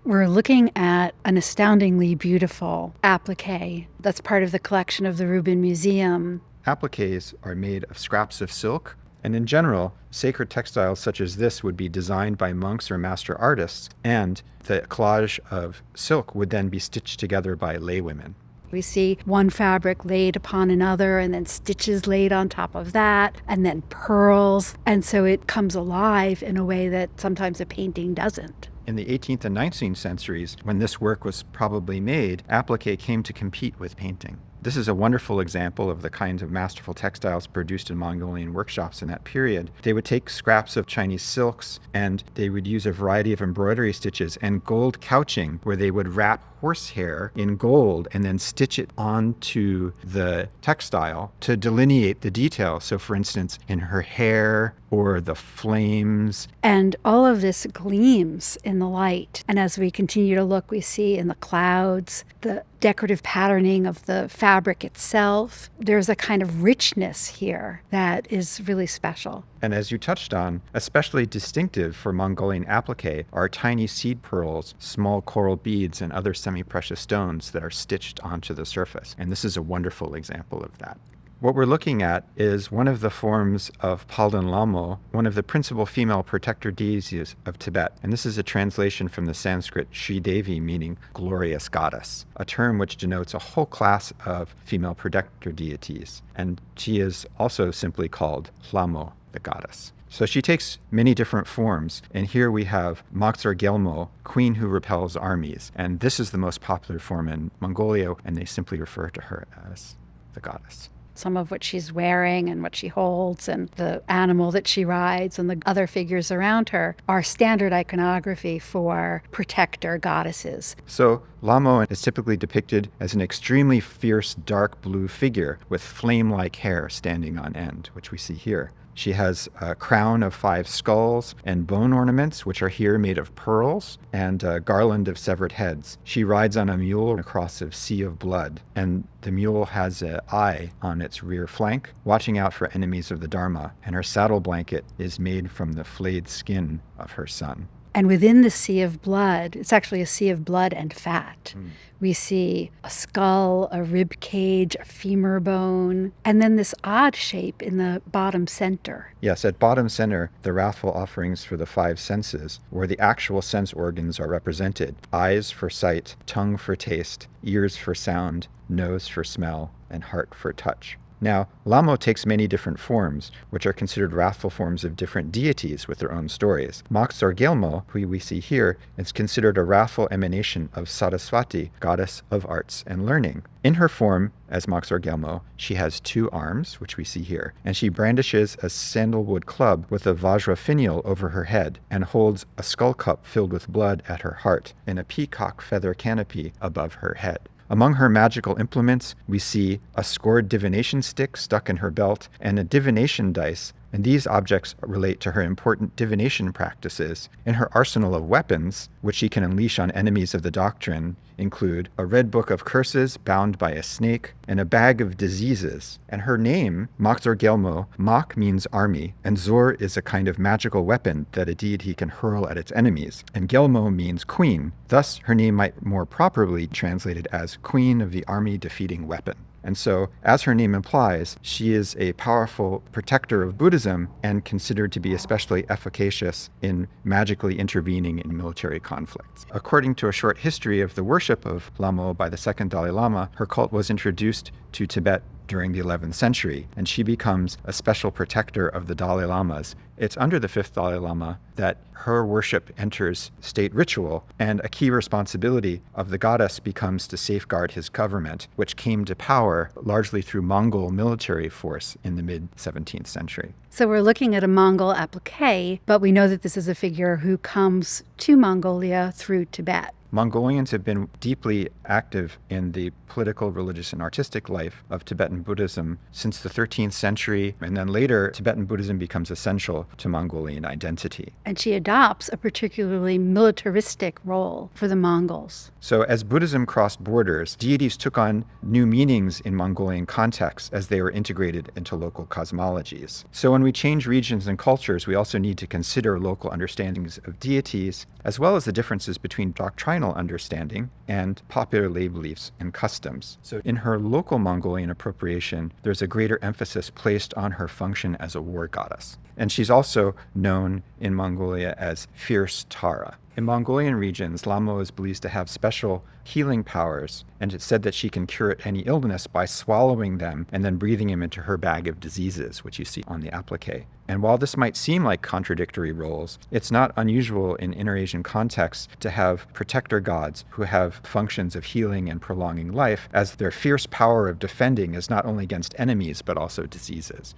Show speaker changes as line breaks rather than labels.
We're looking at an astoundingly beautiful applique that's part of the collection of the Rubin Museum.
Appliques are made of scraps of silk, and in general, sacred textiles such as this would be designed by monks or master artists, and the collage of silk would then be stitched together by laywomen.
We see one fabric laid upon another, and then stitches laid on top of that, and then pearls. And so it comes alive in a way that sometimes a painting doesn't.
In the 18th and 19th centuries, when this work was probably made, applique came to compete with painting. This is a wonderful example of the kinds of masterful textiles produced in Mongolian workshops in that period. They would take scraps of Chinese silks and they would use a variety of embroidery stitches and gold couching, where they would wrap horsehair in gold and then stitch it onto the textile to delineate the detail. So for instance, in her hair or the flames.
And all of this gleams in the light. And as we continue to look, we see in the clouds the decorative patterning of the fabric itself. There's a kind of richness here that is really special.
And as you touched on, especially distinctive for Mongolian applique are tiny seed pearls, small coral beads, and other semi-precious stones that are stitched onto the surface. And this is a wonderful example of that. What we're looking at is one of the forms of Palden Lhamo, one of the principal female protector deities of Tibet. And this is a translation from the Sanskrit Sri Devi, meaning glorious goddess, a term which denotes a whole class of female protector deities. And she is also simply called Lhamo, the goddess. So she takes many different forms, and here we have Makzor Gyelmo, queen who repels armies. And this is the most popular form in Mongolia, and they simply refer to her as the goddess.
Some of what she's wearing and what she holds and the animal that she rides and the other figures around her are standard iconography for protector goddesses.
So Lhamo is typically depicted as an extremely fierce dark blue figure with flame-like hair standing on end, which we see here. She has a crown of 5 skulls and bone ornaments, which are here made of pearls, and a garland of severed heads. She rides on a mule across a sea of blood, and the mule has an eye on its rear flank, watching out for enemies of the Dharma, and her saddle blanket is made from the flayed skin of her son.
And within the sea of blood, it's actually a sea of blood and fat. We see a skull, a rib cage, a femur bone, and then this odd shape in the bottom center.
Yes, at bottom center, the wrathful offerings for the 5 senses, where the actual sense organs are represented. Eyes for sight, tongue for taste, ears for sound, nose for smell, and heart for touch. Now, Lhamo takes many different forms, which are considered wrathful forms of different deities with their own stories. Makzor Gyelmo, who we see here, is considered a wrathful emanation of Saraswati, goddess of arts and learning. In her form, as Makzor Gyelmo, she has 2 arms, which we see here, and she brandishes a sandalwood club with a vajra finial over her head and holds a skull cup filled with blood at her heart and a peacock feather canopy above her head. Among her magical implements, we see a scored divination stick stuck in her belt and a divination dice, and these objects relate to her important divination practices. In her arsenal of weapons, which she can unleash on enemies of the doctrine, include a red book of curses bound by a snake and a bag of diseases. And her name, Makzor Gyelmo, Mak means army, and Zor is a kind of magical weapon that a deity can hurl at its enemies. And Gyelmo means queen. Thus, her name might more properly be translated as queen of the army defeating weapon. And so, as her name implies, she is a powerful protector of Buddhism and considered to be especially efficacious in magically intervening in military conflicts. According to a short history of the worship of Lhamo by the 2nd Dalai Lama, her cult was introduced to Tibet during the 11th century, and she becomes a special protector of the Dalai Lamas. It's under the 5th Dalai Lama that her worship enters state ritual, and a key responsibility of the goddess becomes to safeguard his government, which came to power largely through Mongol military force in the mid-17th century.
So we're looking at a Mongol applique, but we know that this is a figure who comes to Mongolia through Tibet.
Mongolians have been deeply active in the political, religious, and artistic life of Tibetan Buddhism since the 13th century, and then later Tibetan Buddhism becomes essential to Mongolian identity.
And she adopts a particularly militaristic role for the Mongols.
So as Buddhism crossed borders, deities took on new meanings in Mongolian contexts as they were integrated into local cosmologies. So when we change regions and cultures, we also need to consider local understandings of deities, as well as the differences between doctrinal understanding and popular lay beliefs and customs. So in her local Mongolian appropriation, there's a greater emphasis placed on her function as a war goddess. And she's also known in Mongolia as Fierce Tara. In Mongolian regions, Lhamo is believed to have special healing powers, and it's said that she can cure any illness by swallowing them and then breathing them into her bag of diseases, which you see on the applique. And while this might seem like contradictory roles, it's not unusual in inter-Asian contexts to have protector gods who have functions of healing and prolonging life, as their fierce power of defending is not only against enemies but also diseases.